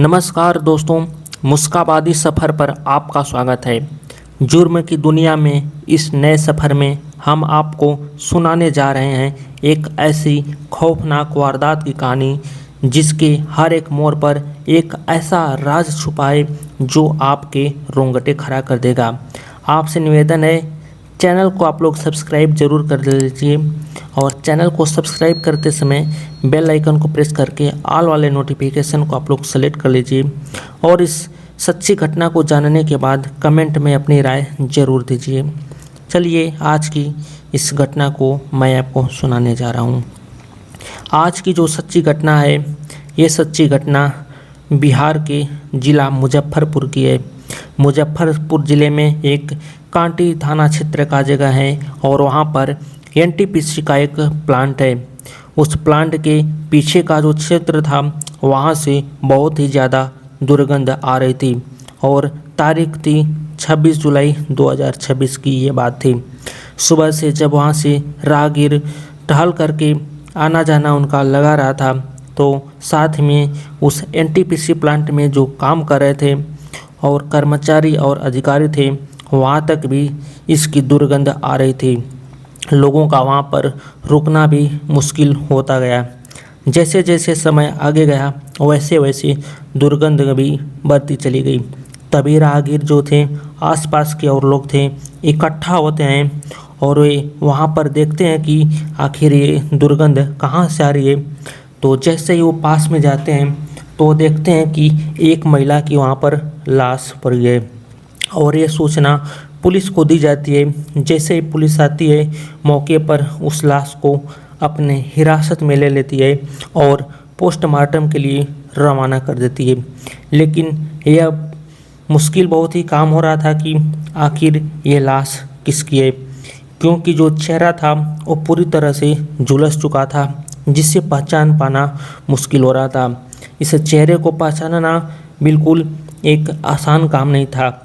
नमस्कार दोस्तों, मुस्काबादी सफ़र पर आपका स्वागत है। जुर्म की दुनिया में इस नए सफ़र में हम आपको सुनाने जा रहे हैं एक ऐसी खौफनाक वारदात की कहानी जिसके हर एक मोड़ पर एक ऐसा राज छुपा है जो आपके रोंगटे खड़ा कर देगा। आपसे निवेदन है, चैनल को आप लोग सब्सक्राइब जरूर कर लीजिए और चैनल को सब्सक्राइब करते समय बेल आइकन को प्रेस करके ऑल वाले नोटिफिकेशन को आप लोग सेलेक्ट कर लीजिए और इस सच्ची घटना को जानने के बाद कमेंट में अपनी राय जरूर दीजिए। चलिए आज की इस घटना को मैं आपको सुनाने जा रहा हूँ। आज की जो सच्ची घटना है, ये सच्ची घटना बिहार के ज़िला मुजफ्फरपुर की है। मुजफ्फरपुर ज़िले में एक कांटी थाना क्षेत्र का जगह है और वहाँ पर एनटीपीसी का एक प्लांट है। उस प्लांट के पीछे का जो क्षेत्र था वहाँ से बहुत ही ज़्यादा दुर्गंध आ रही थी और तारीख थी 26 जुलाई 2026 की ये बात थी। सुबह से जब वहाँ से राहगीर टहल करके आना जाना उनका लगा रहा था तो साथ में उस एनटीपीसी प्लांट में जो काम कर रहे थे और कर्मचारी और अधिकारी थे वहाँ तक भी इसकी दुर्गंध आ रही थी। लोगों का वहाँ पर रुकना भी मुश्किल होता गया। जैसे जैसे समय आगे गया वैसे वैसे दुर्गंध भी बढ़ती चली गई। तभी राहगीर जो थे, आसपास के और लोग थे, इकट्ठा होते हैं और वे वहाँ पर देखते हैं कि आखिर ये दुर्गंध कहाँ से आ रही है। तो जैसे ही वो पास में जाते हैं तो देखते हैं कि एक महिला की वहाँ पर लाश पड़ी है और ये सूचना पुलिस को दी जाती है। जैसे ही पुलिस आती है मौके पर उस लाश को अपने हिरासत में ले लेती है और पोस्टमार्टम के लिए रवाना कर देती है। लेकिन यह मुश्किल बहुत ही काम हो रहा था कि आखिर ये लाश किसकी है, क्योंकि जो चेहरा था वो पूरी तरह से झुलस चुका था जिससे पहचान पाना मुश्किल हो रहा था। इस चेहरे को पहचानना बिल्कुल एक आसान काम नहीं था,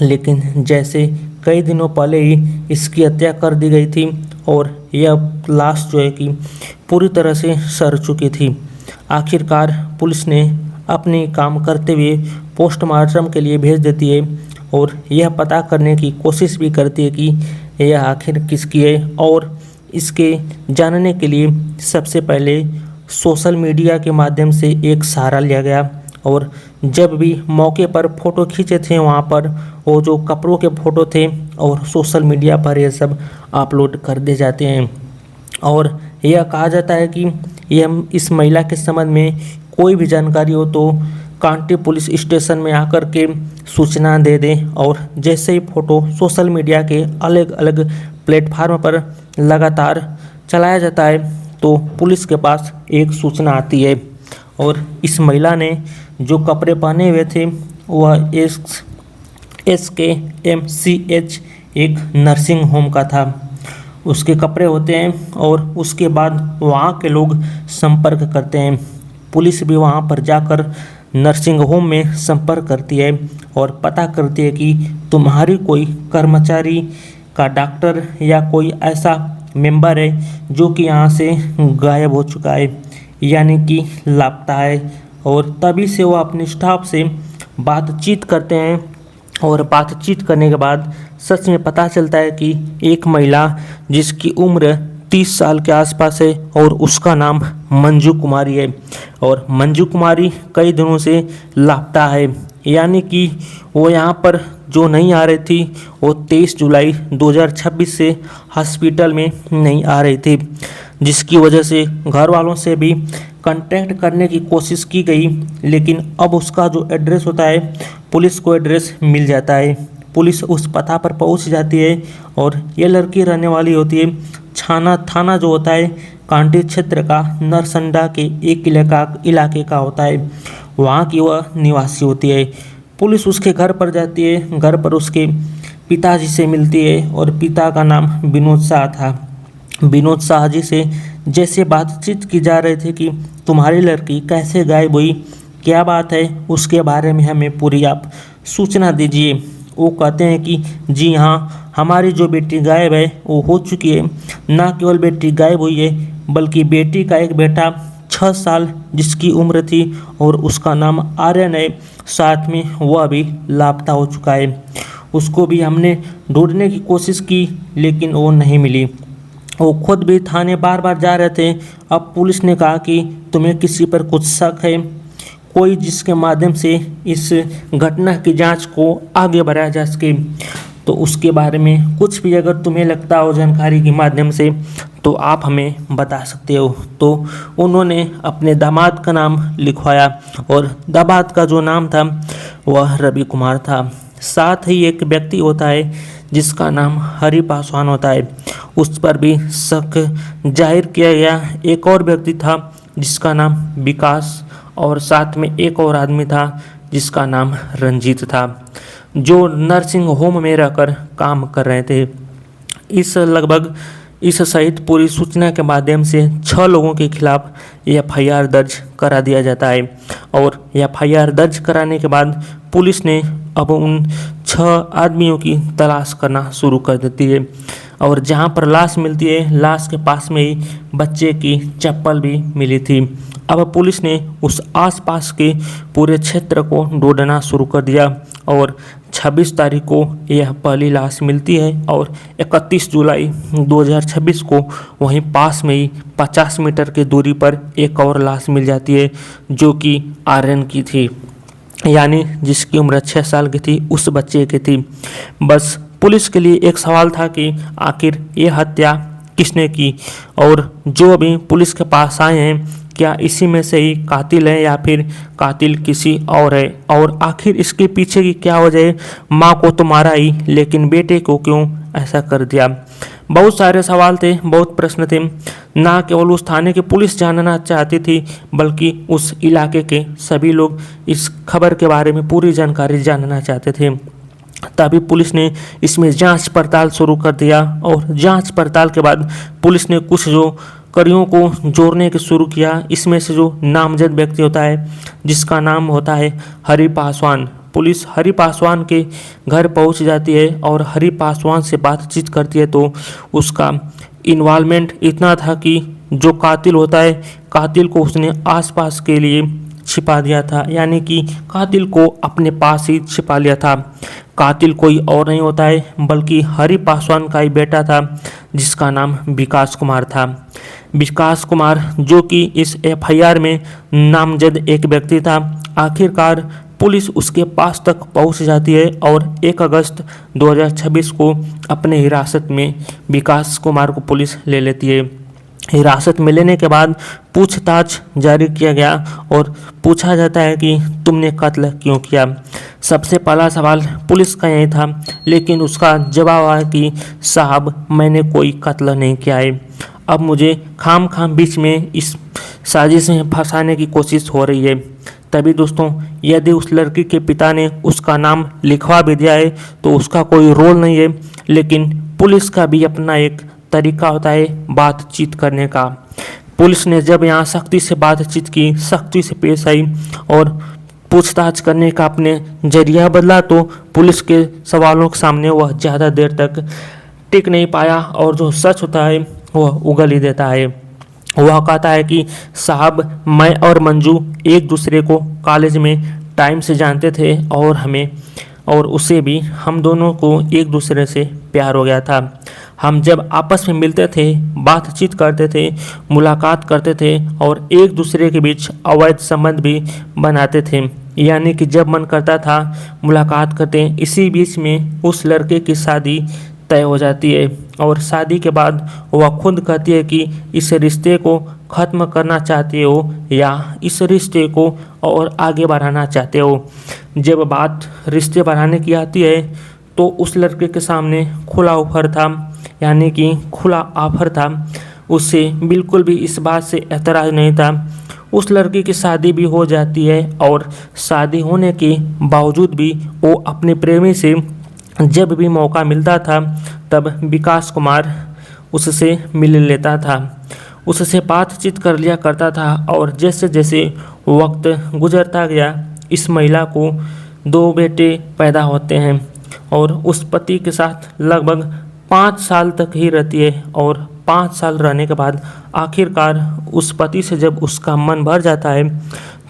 लेकिन जैसे कई दिनों पहले ही इसकी हत्या कर दी गई थी और यह लाश जो है कि पूरी तरह से सड़ चुकी थी। आखिरकार पुलिस ने अपनी काम करते हुए पोस्टमार्टम के लिए भेज देती है और यह पता करने की कोशिश भी करती है कि यह आखिर किसकी है। और इसके जानने के लिए सबसे पहले सोशल मीडिया के माध्यम से एक सहारा लिया गया और जब भी मौके पर फ़ोटो खींचे थे वहाँ पर वो जो कपड़ों के फ़ोटो थे और सोशल मीडिया पर ये सब अपलोड कर दिए जाते हैं। और यह कहा जाता है कि यह इस महिला के संबंध में कोई भी जानकारी हो तो कांटी पुलिस स्टेशन में आकर के सूचना दे दें और जैसे ही फ़ोटो सोशल मीडिया के अलग अलग प्लेटफार्म पर लगातार चलाया जाता है तो पुलिस के पास एक सूचना आती है। और इस महिला ने जो कपड़े पहने हुए थे वह SKMCH एक नर्सिंग होम का था, उसके कपड़े होते हैं और उसके बाद वहाँ के लोग संपर्क करते हैं। पुलिस भी वहाँ पर जाकर नर्सिंग होम में संपर्क करती है और पता करती है कि तुम्हारी कोई कर्मचारी का डॉक्टर या कोई ऐसा मेंबर है जो कि यहाँ से गायब हो चुका है, यानी कि लापता है। और तभी से वो अपने स्टाफ से बातचीत करते हैं और बातचीत करने के बाद सच में पता चलता है कि एक महिला जिसकी उम्र 30 साल के आसपास है और उसका नाम मंजू कुमारी है और मंजू कुमारी कई दिनों से लापता है, यानी कि वो यहाँ पर जो नहीं आ रही थी वो 23 जुलाई 2026 से हॉस्पिटल में नहीं आ रही थी, जिसकी वजह से घर वालों से भी कांटेक्ट करने की कोशिश की गई। लेकिन अब उसका जो एड्रेस होता है पुलिस को एड्रेस मिल जाता है। पुलिस उस पता पर पहुंच जाती है और ये लड़की रहने वाली होती है छाना थाना जो होता है कांटी क्षेत्र का नरसंडा के एक इलाके का होता है, वहाँ की वह निवासी होती है। पुलिस उसके घर पर जाती है, घर पर उसके पिताजी से मिलती है और पिता का नाम विनोद शाह था। विनोद शाह जी से जैसे बातचीत की जा रही थी कि तुम्हारी लड़की कैसे गायब हुई, क्या बात है, उसके बारे में हमें पूरी आप सूचना दीजिए। वो कहते हैं कि जी हाँ, हमारी जो बेटी गायब है वो हो चुकी है। ना केवल बेटी गायब हुई है बल्कि बेटी का एक बेटा 6 साल जिसकी उम्र थी और उसका नाम आर्यन है, साथ में वह भी लापता हो चुका है। उसको भी हमने ढूंढने की कोशिश की लेकिन वो नहीं मिली। वो खुद भी थाने बार बार जा रहे थे। अब पुलिस ने कहा कि तुम्हें किसी पर कुछ शक है, कोई जिसके माध्यम से इस घटना की जांच को आगे बढ़ाया जा सके, तो उसके बारे में कुछ भी अगर तुम्हें लगता हो जानकारी के माध्यम से तो आप हमें बता सकते हो। तो उन्होंने अपने दामाद का नाम लिखवाया और दामाद का जो नाम था वह रवि कुमार था। साथ ही एक व्यक्ति होता है जिसका नाम हरि पासवान होता है, उस पर भी शक जाहिर किया गया। एक और व्यक्ति था जिसका नाम विकास और साथ में एक और आदमी था जिसका नाम रंजीत था, जो नर्सिंग होम में रहकर काम कर रहे थे। इस सहित पूरी सूचना के माध्यम से 6 लोगों के खिलाफ एफआईआर दर्ज करा दिया जाता है और एफआईआर दर्ज कराने के बाद पुलिस ने अब उन 6 आदमियों की तलाश करना शुरू कर देती है। और जहां पर लाश मिलती है, लाश के पास में ही बच्चे की चप्पल भी मिली थी। अब पुलिस ने उस आसपास के पूरे क्षेत्र को ढूंढना शुरू कर दिया और 26 तारीख को यह पहली लाश मिलती है और 31 जुलाई 2026 को वहीं पास में ही 50 मीटर की दूरी पर एक और लाश मिल जाती है जो कि आर्यन की थी, यानी जिसकी उम्र 6 साल की थी, उस बच्चे की थी। बस पुलिस के लिए एक सवाल था कि आखिर ये हत्या किसने की, और जो अभी पुलिस के पास आए हैं क्या इसी में से ही कातिल है या फिर कातिल किसी और है, और आखिर इसके पीछे की क्या वजह है। माँ को तो मारा ही लेकिन बेटे को क्यों ऐसा कर दिया। बहुत सारे सवाल थे, बहुत प्रश्न थे। ना केवल उस थाने की पुलिस जानना चाहती थी बल्कि उस इलाके के सभी लोग इस खबर के बारे में पूरी जानकारी जानना चाहते थे। तभी पुलिस ने इसमें जांच पड़ताल शुरू कर दिया और जांच पड़ताल के बाद पुलिस ने कुछ जो कड़ियों को जोड़ने के शुरू किया। इसमें से जो नामजद व्यक्ति होता है जिसका नाम होता है हरि पासवान, पुलिस हरि पासवान के घर पहुंच जाती है और हरि पासवान से बातचीत करती है तो उसका इन्वॉल्वमेंट इतना था कि जो कातिल होता है, कातिल को उसने आसपास के लिए छिपा दिया था, यानी कि कातिल को अपने पास ही छिपा लिया था। कातिल कोई और नहीं होता है बल्कि हरि पासवान का ही बेटा था जिसका नाम विकास कुमार था। विकास कुमार जो कि इस एफआईआर में नामजद एक व्यक्ति था। आखिरकार पुलिस उसके पास तक पहुंच जाती है और 1 अगस्त 2026 को अपने हिरासत में विकास कुमार को पुलिस ले लेती है। हिरासत में लेने के बाद पूछताछ जारी किया गया और पूछा जाता है कि तुमने कत्ल क्यों किया। सबसे पहला सवाल पुलिस का यही था, लेकिन उसका जवाब आया कि साहब मैंने कोई कत्ल नहीं किया है। अब मुझे खाम बीच में इस साजिश में फंसाने की कोशिश हो रही है। तभी दोस्तों, यदि उस लड़की के पिता ने उसका नाम लिखवा भी दिया है तो उसका कोई रोल नहीं है, लेकिन पुलिस का भी अपना एक तरीका होता है बातचीत करने का। पुलिस ने जब यहाँ सख्ती से बातचीत की, सख्ती से पेश आई और पूछताछ करने का अपने जरिया बदला तो पुलिस के सवालों के सामने वह ज़्यादा देर तक टिक नहीं पाया और जो सच होता है वह उगल ही देता है। वह कहता है कि साहब मैं और मंजू एक दूसरे को कॉलेज में टाइम से जानते थे और उसे भी हम दोनों को एक दूसरे से प्यार हो गया था। हम जब आपस में मिलते थे, बातचीत करते थे, मुलाकात करते थे और एक दूसरे के बीच अवैध संबंध भी बनाते थे, यानी कि जब मन करता था मुलाकात करते। इसी बीच में उस लड़के की शादी तय हो जाती है और शादी के बाद वह खुद कहती है कि इस रिश्ते को ख़त्म करना चाहते हो या इस रिश्ते को और आगे बढ़ाना चाहते हो। जब बात रिश्ते बढ़ाने की आती है तो उस लड़के के सामने खुला ऑफर था, यानी कि खुला ऑफर था। उससे बिल्कुल भी इस बात से एतराज़ नहीं था। उस लड़की की शादी भी हो जाती है और शादी होने के बावजूद भी वो अपने प्रेमी से जब भी मौका मिलता था तब विकास कुमार उससे मिल लेता था, उससे बातचीत कर लिया करता था। और जैसे जैसे वक्त गुजरता गया इस महिला को 2 बेटे पैदा होते हैं और उस पति के साथ लगभग 5 साल तक ही रहती है और 5 साल रहने के बाद आखिरकार उस पति से जब उसका मन भर जाता है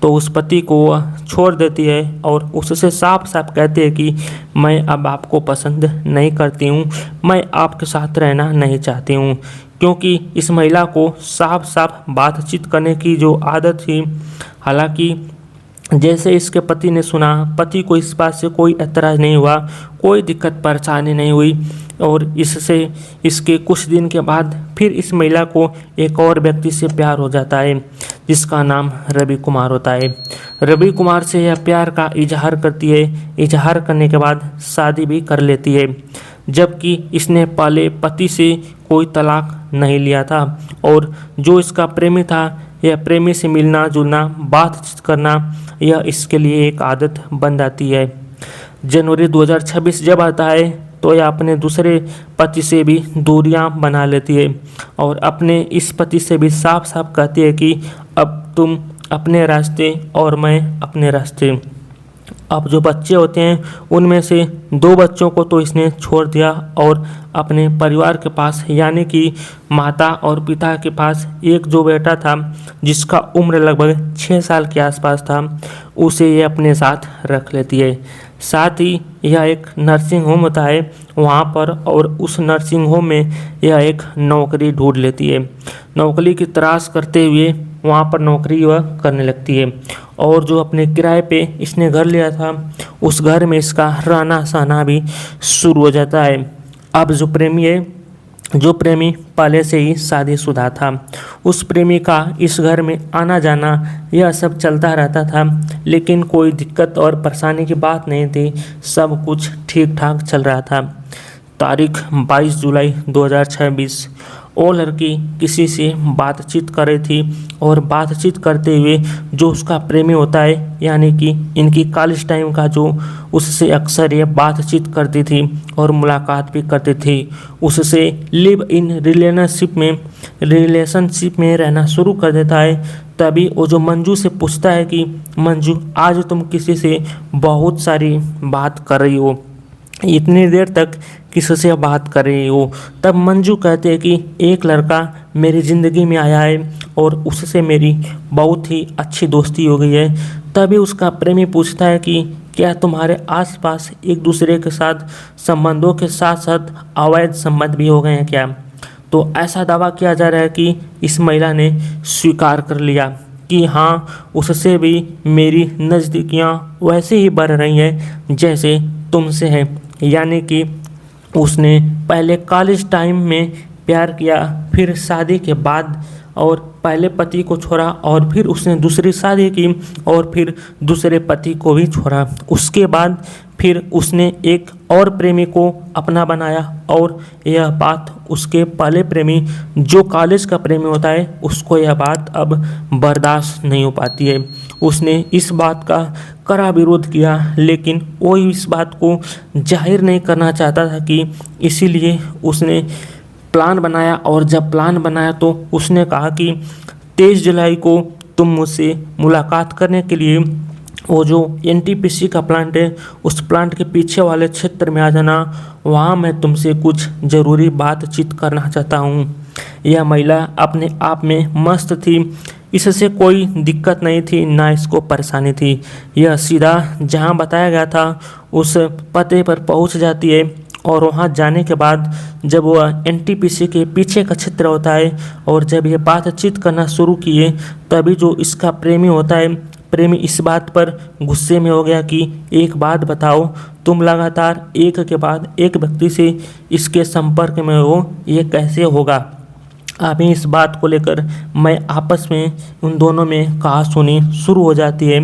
तो उस पति को वह छोड़ देती है और उससे साफ साफ कहती है कि मैं अब आपको पसंद नहीं करती हूँ, मैं आपके साथ रहना नहीं चाहती हूँ। क्योंकि इस महिला को साफ साफ बातचीत करने की जो आदत थी, हालांकि जैसे इसके पति ने सुना, पति को इस बात से कोई एतराज़ नहीं हुआ, कोई दिक्कत परेशानी नहीं हुई और इससे इसके कुछ दिन के बाद फिर इस महिला को एक और व्यक्ति से प्यार हो जाता है जिसका नाम रवि कुमार होता है। रवि कुमार से यह प्यार का इजहार करती है, इजहार करने के बाद शादी भी कर लेती है, जबकि इसने पहले पति से कोई तलाक नहीं लिया था और जो इसका प्रेमी था, यह प्रेमी से मिलना जुलना, बातचीत करना, यह इसके लिए एक आदत बन जाती है। जनवरी 2026 जब आता है तो यह अपने दूसरे पति से भी दूरियां बना लेती है और अपने इस पति से भी साफ साफ कहती है कि अब तुम अपने रास्ते और मैं अपने रास्ते। अब जो बच्चे होते हैं उनमें से 2 बच्चों को तो इसने छोड़ दिया और अपने परिवार के पास यानी कि माता और पिता के पास एक जो बेटा था जिसका उम्र लगभग 6 साल के आसपास था, उसे ये अपने साथ रख लेती है। साथ ही यह एक नर्सिंग होम होता है वहाँ पर और उस नर्सिंग होम में यह एक नौकरी ढूंढ लेती है। नौकरी की तलाश करते हुए वहाँ पर नौकरी वह करने लगती है और जो अपने किराए पे इसने घर लिया था उस घर में इसका रहना सहना भी शुरू हो जाता है। अब जो प्रेमी पहले से ही शादीशुदा था, उस प्रेमी का इस घर में आना जाना यह सब चलता रहता था, लेकिन कोई दिक्कत और परेशानी की बात नहीं थी, सब कुछ ठीक ठाक चल रहा था। तारीख 22 जुलाई 2026 वो लड़की किसी से बातचीत कर रही थी और बातचीत करते हुए जो उसका प्रेमी होता है यानी कि इनकी कॉलेज टाइम का जो उससे अक्सर ये बातचीत करती थी और मुलाकात भी करती थी, उससे लिव इन रिलेशनशिप में रहना शुरू कर देता है। तभी वो जो मंजू से पूछता है कि मंजू आज तुम किसी से बहुत सारी बात कर रही हो, इतनी देर तक किससे बात कर रही हो? तब मंजू कहते हैं कि एक लड़का मेरी ज़िंदगी में आया है और उससे मेरी बहुत ही अच्छी दोस्ती हो गई है। तभी उसका प्रेमी पूछता है कि क्या तुम्हारे आसपास एक दूसरे के साथ संबंधों के साथ साथ अवैध संबंध भी हो गए हैं क्या? तो ऐसा दावा किया जा रहा है कि इस महिला ने स्वीकार कर लिया कि हाँ, उससे भी मेरी नज़दीकियाँ वैसे ही बढ़ रही हैं जैसे तुमसे है। यानी कि उसने पहले कॉलेज टाइम में प्यार किया, फिर शादी के बाद और पहले पति को छोड़ा और फिर उसने दूसरी शादी की और फिर दूसरे पति को भी छोड़ा। उसके बाद फिर उसने एक और प्रेमी को अपना बनाया और यह बात उसके पहले प्रेमी जो कॉलेज का प्रेमी होता है उसको यह बात अब बर्दाश्त नहीं हो पाती है। उसने इस बात का कड़ा विरोध किया, लेकिन वो इस बात को जाहिर नहीं करना चाहता था कि इसीलिए उसने प्लान बनाया और जब प्लान बनाया तो उसने कहा कि 23 जुलाई को तुम मुझसे मुलाकात करने के लिए वो जो एनटीपीसी का प्लांट है उस प्लांट के पीछे वाले क्षेत्र में आ जाना, वहाँ मैं तुमसे कुछ ज़रूरी बातचीत करना चाहता हूँ। यह महिला अपने आप में मस्त थी, इससे कोई दिक्कत नहीं थी, ना इसको परेशानी थी। यह सीधा जहाँ बताया गया था उस पते पर पहुँच जाती है और वहाँ जाने के बाद जब वह एनटीपीसी के पीछे का क्षेत्र होता है और जब ये बातचीत करना शुरू किए तभी जो इसका प्रेमी होता है, प्रेमी इस बात पर गुस्से में हो गया कि एक बात बताओ, तुम लगातार एक के बाद एक व्यक्ति से इसके संपर्क में हो, ये कैसे होगा? अभी इस बात को लेकर मैं आपस में उन दोनों में कहासुनी शुरू हो जाती है।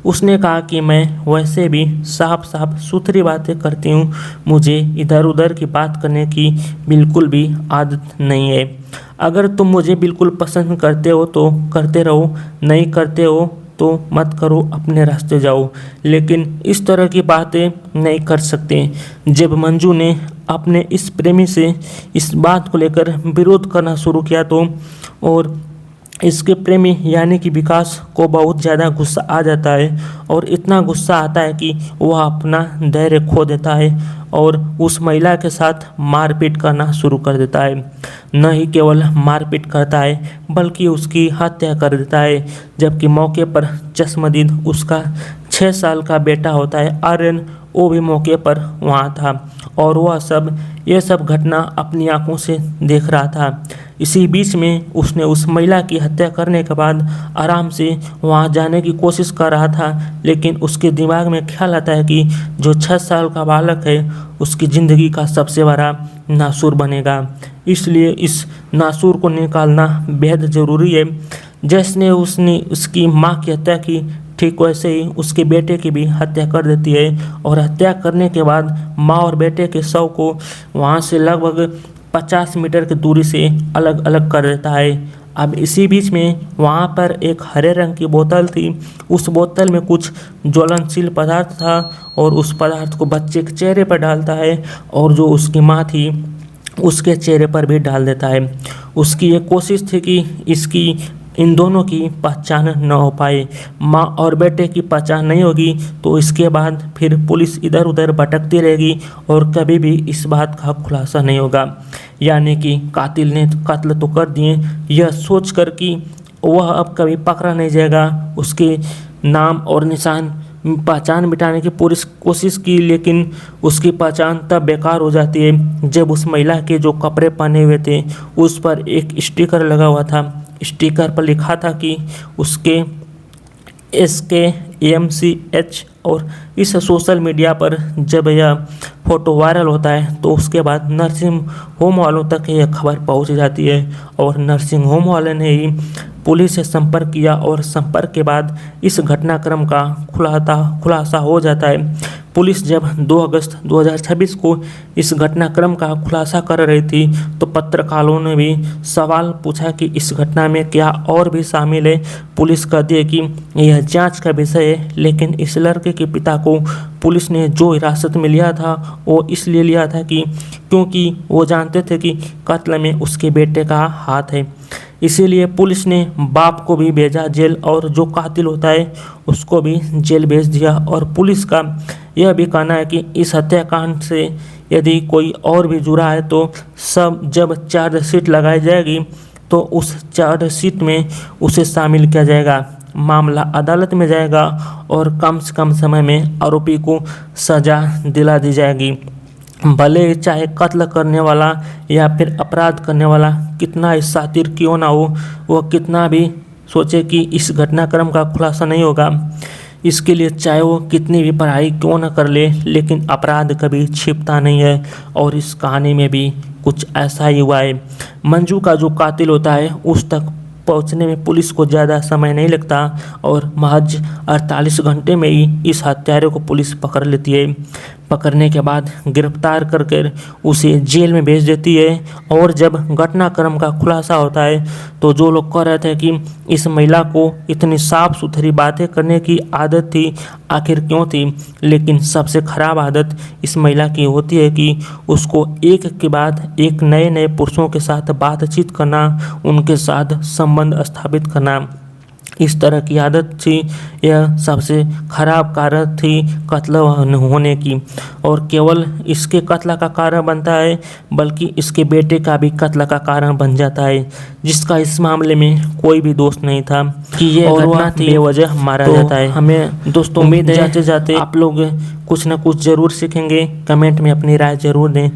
उसने कहा कि मैं वैसे भी साफ साफ सुथरी बातें करती हूँ, मुझे इधर उधर की बात करने की बिल्कुल भी आदत नहीं है। अगर तुम मुझे बिल्कुल पसंद करते हो तो करते रहो, नहीं करते हो तो मत करो, अपने रास्ते जाओ, लेकिन इस तरह की बातें नहीं कर सकते। जब मंजू ने अपने इस प्रेमी से इस बात को लेकर विरोध करना शुरू किया तो और इसके प्रेमी यानी कि विकास को बहुत ज़्यादा गुस्सा आ जाता है और इतना गुस्सा आता है कि वह अपना धैर्य खो देता है और उस महिला के साथ मारपीट करना शुरू कर देता है। न ही केवल मारपीट करता है बल्कि उसकी हत्या कर देता है, जबकि मौके पर चश्मदीद उसका 6 साल का बेटा होता है आर्यन, वो भी मौके पर वहाँ था और वह ये सब घटना अपनी आंखों से देख रहा था। इसी बीच में उसने उस महिला की हत्या करने के बाद आराम से वहाँ जाने की कोशिश कर रहा था, लेकिन उसके दिमाग में ख्याल आता है कि जो 6 साल का बालक है उसकी ज़िंदगी का सबसे बड़ा नासूर बनेगा, इसलिए इस नासूर को निकालना बेहद ज़रूरी है। जैसे उसने उसकी माँ की हत्या की, ठीक वैसे ही उसके बेटे की भी हत्या कर देती है और हत्या करने के बाद माँ और बेटे के शव को वहाँ से लगभग 50 मीटर की दूरी से अलग अलग कर देता है। अब इसी बीच में वहाँ पर एक हरे रंग की बोतल थी, उस बोतल में कुछ ज्वलनशील पदार्थ था और उस पदार्थ को बच्चे के चेहरे पर डालता है और जो उसकी माँ थी उसके चेहरे पर भी डाल देता है। उसकी ये कोशिश थी कि इन दोनों की पहचान न हो पाए। माँ और बेटे की पहचान नहीं होगी तो इसके बाद फिर पुलिस इधर उधर भटकती रहेगी और कभी भी इस बात का खुलासा नहीं होगा, यानी कि कातिल ने कत्ल तो कर दिए, यह सोच कर कि वह अब कभी पकड़ा नहीं जाएगा। उसके नाम और निशान पहचान मिटाने की पूरी कोशिश की, लेकिन उसकी पहचान तब बेकार हो जाती है जब उस महिला के जो कपड़े पहने हुए थे उस पर एक स्टिकर लगा हुआ था। स्टिकर पर लिखा था कि उसके SKMCH, और इस सोशल मीडिया पर जब यह फ़ोटो वायरल होता है तो उसके बाद नर्सिंग होम वालों तक यह खबर पहुंच जाती है और नर्सिंग होम वाले ने ही पुलिस से संपर्क किया और संपर्क के बाद इस घटनाक्रम का खुलासा हो जाता है। पुलिस जब 2 अगस्त 2026 को इस घटनाक्रम का खुलासा कर रही थी तो पत्रकारों ने भी सवाल पूछा कि इस घटना में क्या और भी शामिल है। पुलिस कहती है कि यह जांच का विषय है, लेकिन इस लड़के के पिता को पुलिस ने जो हिरासत में लिया था वो इसलिए लिया था क्योंकि वो जानते थे कि कत्ल में उसके बेटे का हाथ है। इसीलिए पुलिस ने बाप को भी भेजा जेल और जो कातिल होता है उसको भी जेल भेज दिया। और पुलिस का यह भी कहना है कि इस हत्याकांड से यदि कोई और भी जुड़ा है तो जब चार्जशीट लगाई जाएगी तो उस चार्जशीट में उसे शामिल किया जाएगा, मामला अदालत में जाएगा और कम से कम समय में आरोपी को सज़ा दिला दी जाएगी। भले चाहे कत्ल करने वाला या फिर अपराध करने वाला कितना ही शातिर क्यों ना हो, वह कितना भी सोचे कि इस घटनाक्रम का खुलासा नहीं होगा, इसके लिए चाहे वो कितनी भी पढ़ाई क्यों ना कर ले, लेकिन अपराध कभी छिपता नहीं है। और इस कहानी में भी कुछ ऐसा ही हुआ है। मंजू का जो कातिल होता है उस तक पहुंचने में पुलिस को ज़्यादा समय नहीं लगता और महज 48 घंटे में ही इस हत्यारे को पुलिस पकड़ लेती है। पकड़ने के बाद गिरफ्तार करके उसे जेल में भेज देती है। और जब घटनाक्रम का खुलासा होता है तो जो लोग कह रहे थे कि इस महिला को इतनी साफ सुथरी बातें करने की आदत थी, आखिर क्यों थी, लेकिन सबसे ख़राब आदत इस महिला की होती है कि उसको एक के बाद एक नए नए पुरुषों के साथ बातचीत करना, उनके साथ संबंध स्थापित करना, इस तरह की आदत थी। यह सबसे खराब कारण थी कत्ल होने की और केवल इसके कत्ल का कारण बनता है बल्कि इसके बेटे का भी कत्ल का कारण बन जाता है, जिसका इस मामले में कोई भी दोष नहीं था कि ये घटना थी बेवजह मारा जाता है। हमें दोस्तों उम्मीद है जाते जाते आप लोग कुछ ना कुछ ज़रूर सीखेंगे। कमेंट में अपनी राय ज़रूर दें।